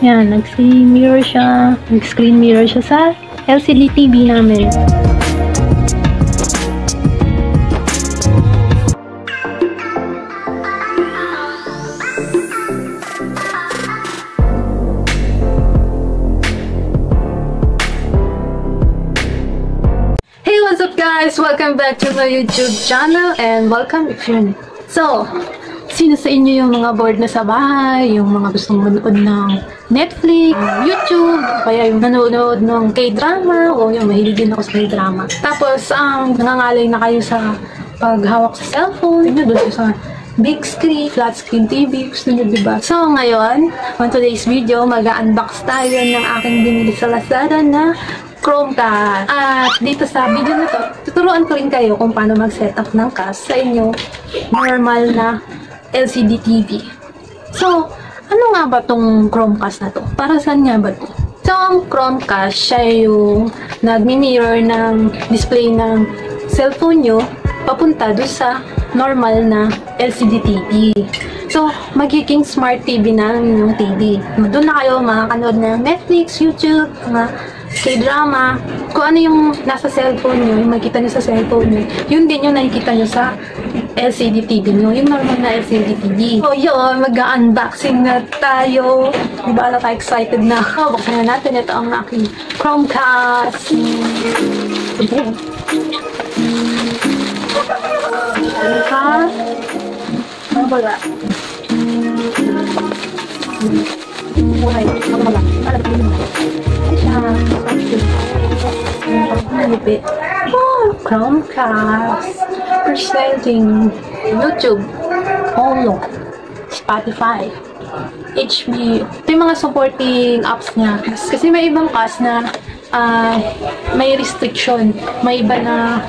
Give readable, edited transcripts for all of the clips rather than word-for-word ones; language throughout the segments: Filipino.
Yan, nag-screen mirror siya sa LCD TV namin. Hey, what's up guys? Welcome back to my YouTube channel and welcome if you're new. So, sino sa inyo yung mga bored na sa bahay, yung mga gustong manood ng Netflix, YouTube, kaya yung nanonood ng K-drama, o yung mahilig din ako sa K-drama. Tapos, nangangalay na kayo sa paghawak sa cellphone, yun doon sa big screen, flat screen TV, gusto nyo diba? So, ngayon, on today's video, mag-unbox tayo ng aking binili sa Lazada na Chromecast. At dito sa video na to, tuturuan ko rin kayo kung paano mag-setup ng cast sa inyong normal na LCD TV. So, ano nga ba tong Chromecast na to? Para saan nga ba to? So, ang Chromecast, siya yung nag-mirror ng display ng cellphone nyo papunta doon sa normal na LCD TV. So, magiging smart TV na yung TV. Doon na kayo makakanood ng Netflix, YouTube, mga K-drama, kung ano yung nasa cellphone nyo, yung makikita nyo sa cellphone nyo, yun din yung nakikita nyo sa LCD TV nyo, yung normal na LCD TV. So yun, mag-unboxing na tayo. Diba, excited na ako. Buksan na natin. Ito ang aking Chromecast. Chromecast. Ano ba ba? Buhay. Ano ba ba? Ano ba ba? Chromecast presenting YouTube, Hulu, Spotify, HBO. Ito yung mga supporting apps niya. Kasi may ibang cast na may restriction. May iba na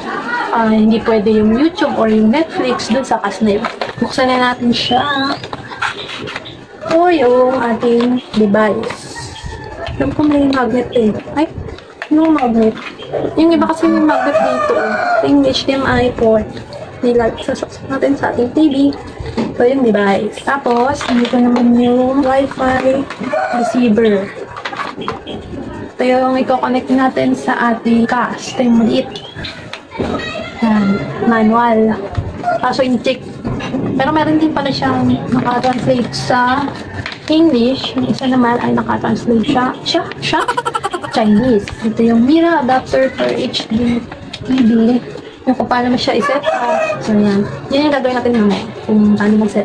hindi pwede yung YouTube or yung Netflix dun sa cast na iba. Buksan na natin siya. O yung ating device. Alam ko may magnet eh. Ay, yung magnet. Yung iba kasi may magnet dito. Yung HDMI port. Sasaksak natin sa ating TV. Ito yung device. Tapos, dito naman yung Wi-Fi receiver. Ito yung i-connect natin sa ating cast. Ito yung maliit. Yan. Manual. Kaso in-check. Pero meron din pala siyang naka-translate sa English. Yung isa naman ay naka-translate siya Chinese. Ito yung mirror adapter for HD TV. Yung kung paano mo siya i-set up. So, yan. Yan yung gagawin natin naman. Kung paano mag-set.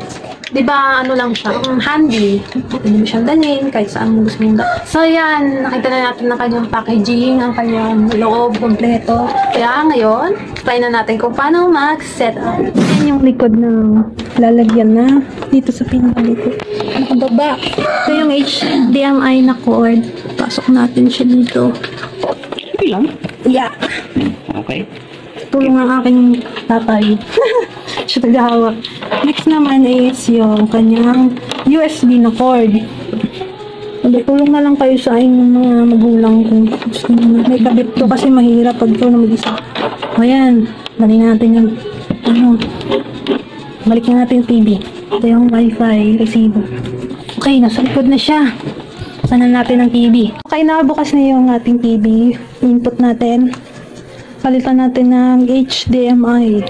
Diba, ano lang siya? Handy. Pwede mo siyang dalhin kahit saan mo gusto mong dalhin. So, yan. Nakita na natin ang kanyang packaging, ang kanyang loob, kompleto. Kaya ngayon, try na natin kung paano mag-set up. Yan yung likod na lalagyan na dito sa pinakalikod. Nakababa. Ito yung HDMI na cord. Pasok natin siya dito. Okay lang? Yeah. Okay. Tulong ang aking tatay. Siya tagahawak. Next naman is yung kanyang USB na cord. Tulong na lang kayo sa inyong mga magulang kung gusto nyo. May kabit to kasi mahirap pag ito na mag-isa. O yan. Balik natin yung balik na natin yung TV. Ito yung Wi-Fi receiver. Okay, nasa likod na siya. Sana natin ang TV. Okay, nakabukas na yung ating TV. Input natin. Palitan natin ng HDMI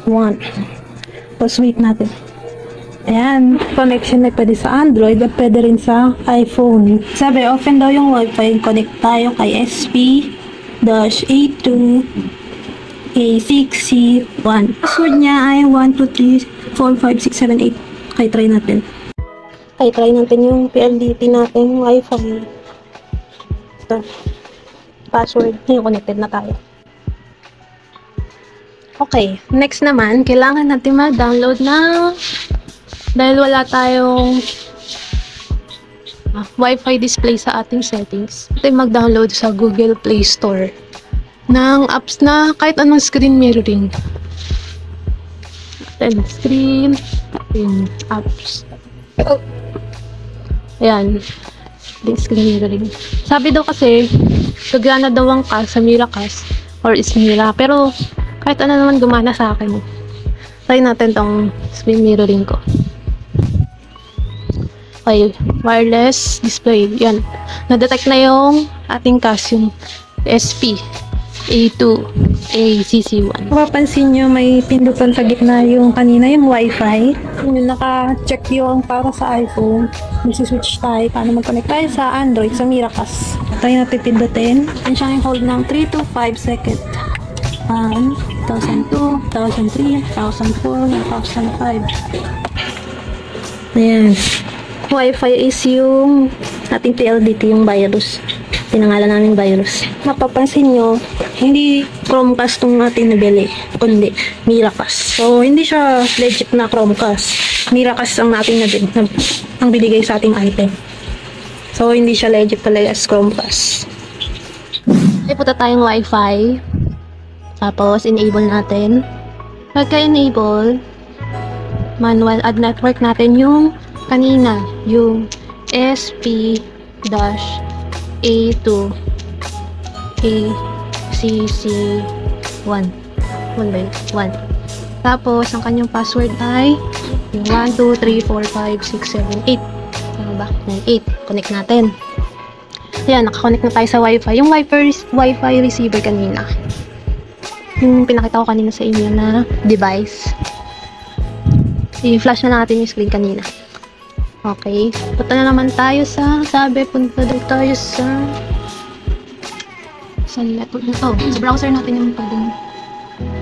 1. Tapos wait natin. Ayan. Connection na pwede sa Android at pwede rin sa iPhone. Sabi, open daw yung Wi-Fi. Connect tayo kay SP-A2A6C1. Password niya ay 1234567 Okay, try natin. Okay, try natin yung PLDT natin Wi-Fi. Ito. Password. Ngayon, connected na tayo. Okay, next naman, kailangan natin mag-download na dahil wala tayong Wi-Fi display sa ating settings. Ito yung mag-download sa Google Play Store ng apps na kahit anong screen mirroring. Then, screen apps. Ayan. Screen mirroring. Sabi daw kasi, gagana daw ang cast sa Miracast or Ismira. Pero, kahit ano naman gumana sa akin. Try natin tong screen mirroring ko. Wi-Fi wireless display. Yan. Na-detect na yung ating CAS, yung SP A2 ACC1. Mapapansin nyo, may pindutan sa gitna yung kanina, yung Wi-Fi. Yung naka-check yung para sa iPhone. Mag-switch tayo. Paano mag-connect tayo sa Android, sa Miracast. Tayo natin pindutin. Yan siyang hold ng 3 to 5 second. 1, 2002, 2003, 2004, 2005. Ayan. Wi-Fi is yung ating PLDT, yung virus. Pinangalan namin virus. Mapapansin nyo, hindi Chromecast tong ating nabili, kundi Miracast. So, hindi siya legit na Chromecast. Miracast ang ating nabili, ang binigay sa ating item. So, hindi siya legit talaga as Chromecast. May punta tayong Wi-Fi. Tapos, enable natin. Pagka-enable, manual add network natin yung kanina, yung SP-A2 ACC1. 1. Tapos, ang kanyang password ay yung 1, 2, 3, 4, 5, 6, 7, 8. Ano ba? 8. Connect natin. Ayan, nakakonect na tayo sa Wi-Fi. Yung Wi-Fi receiver kanina. Yung pinakita ko kanina sa inyo na device. I-flash na natin yung screen kanina. Okay. Punta na naman tayo sa, punta daw tayo sa network na to. Sa browser natin yung pwedeng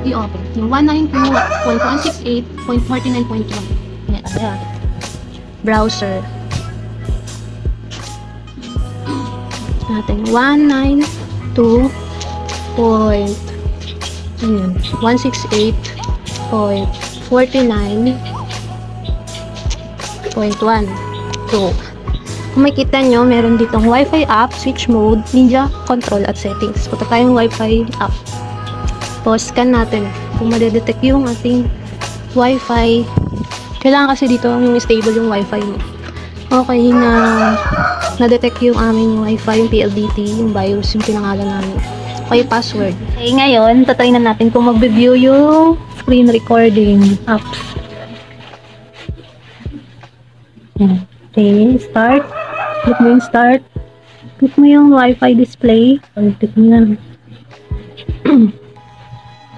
i-open. Yung 192.168.49.1. Ayan. Browser. Natin 168.49.1. So, kung makikita nyo, meron ditong Wi-Fi app, switch mode, media control at settings. Punta tayong Wi-Fi app. Pause scan natin kung madedetect yung ating Wi-Fi. Kailangan kasi dito yung stable yung Wi-Fi mo. Okay, na-detect yung aming Wi-Fi, yung PLDT, yung BIOS, yung pinangalan namin. Okay, password. Okay, ngayon, tatry na natin kung mag-view yung screen recording apps. Okay, start. Click mo yung start. Click mo yung Wi-Fi display. Click mo yan.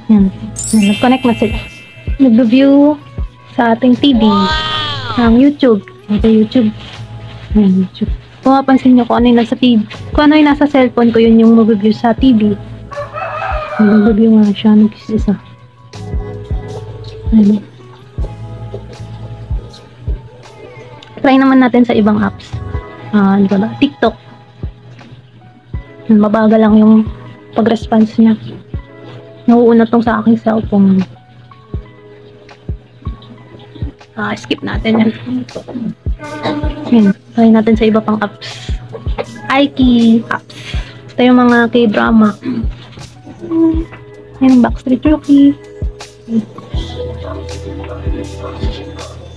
Yan. Nag-connect na sila. Nag-view sa ating TV. Ang YouTube. Okay, YouTube. Ayan, YouTube. Kung mapansin nyo kung ano yung nasa TV. Kung ano yung nasa cellphone ko, yun yung mag-view sa TV. Mag-view nga siya. Nag-isa. Ayan. Try naman natin sa ibang apps. Ano ba? TikTok. Mabagal lang yung pag-response niya. Nauuna tong sa aking cellphone. Skip natin yan. Yan. Try natin sa iba pang apps. iKey apps. Ito yung mga K-drama. Yan, Backstreet Rookie.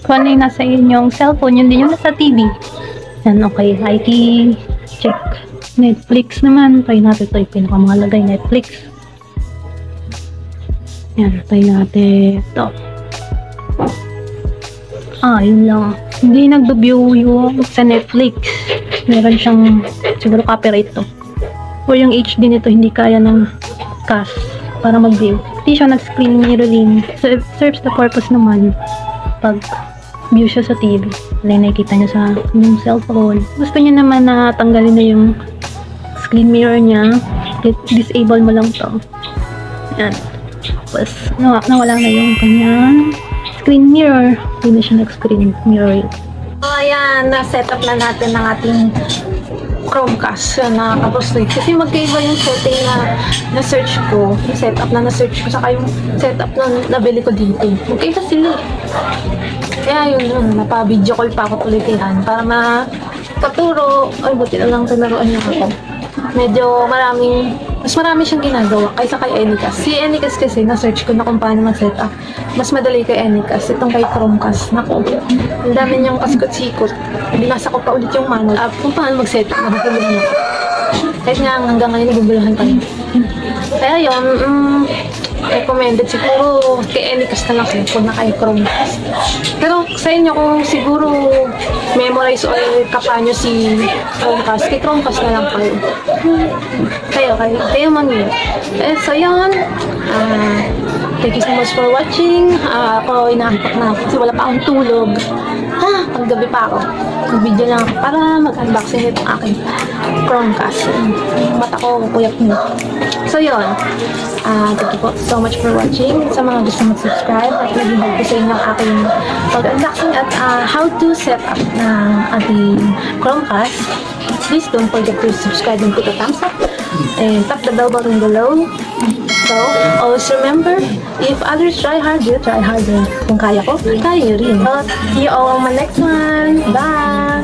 Kung ano yung nasa inyong cellphone, yun din yung nasa TV. Yan, okay. iKey. Check. Netflix naman. Try natin ito. Yung pinakamalagay. Netflix. Yan. Try natin ito. Yun lang. Hindi nag-view yung sa Netflix. Meron siyang siguro copyright to. O yung HD nito hindi kaya ng CAS para mag-view. Hindi siya nag-screen mirroring. Serves the purpose naman pag view siya sa TV. Alay nakikita niya sa yung cellphone. Gusto niya naman na tanggalin na yung screen mirror niya. Disable mo lang to. Yan. Tapos nawala na yung kanyang screen mirror. Hindi siya nag-screen mirror. So, ayan, na-setup na natin ng ating Chromecast na kapos-tweet. Kasi magkaiba yung setting na na-search ko. Yung setup na na-search ko, saka yung setup na nabili ko dito. Magkaiba sila. Kaya yun, napa-video call pa ako tuloy kailan para makaturo. Ay, buti na lang tinaruan niya ako. Medyo mas marami siyang ginagawa kaysa kay Anycast. Si Anycast kasi, na-search ko na kung paano mag-setup. Mas madali kay Anycast. Itong kay Chromecast. Naku, ang dami niyang pasikot-sikot. Binasa ko pa ulit yung manual app kung paano mag-setup. Nakakagulahan ako. Kahit nga hanggang ngayon, nagugulahan pa rin. Kaya yun, recommended siguro kay Anycast na lang kayo kung na kayo Chromecast. Pero sa inyo kung siguro memorize or kapanyo si Chromecast, kay Chromecast na lang kayo. Kayo mangyay. So yun, thank you so much for watching. Ako inaantok na ako kasi wala pa akong tulog. Paggabi pa ako. Nag-video lang ako para mag-unboxing itong aking Chromecast. Yung mata ko, kuyak mo. So yun, thank you po so much for watching. Sa mga gusto mag-subscribe at naging help ko sa inyo ang aking pag-unboxing at how to set up ng ating Chromecast. Please don't forget to subscribe and put a thumbs up and tap the bell button below. So, always remember, if others try hard, you try harder. Kung kaya ko, kaya nyo rin. So, see you all on my next one. Bye!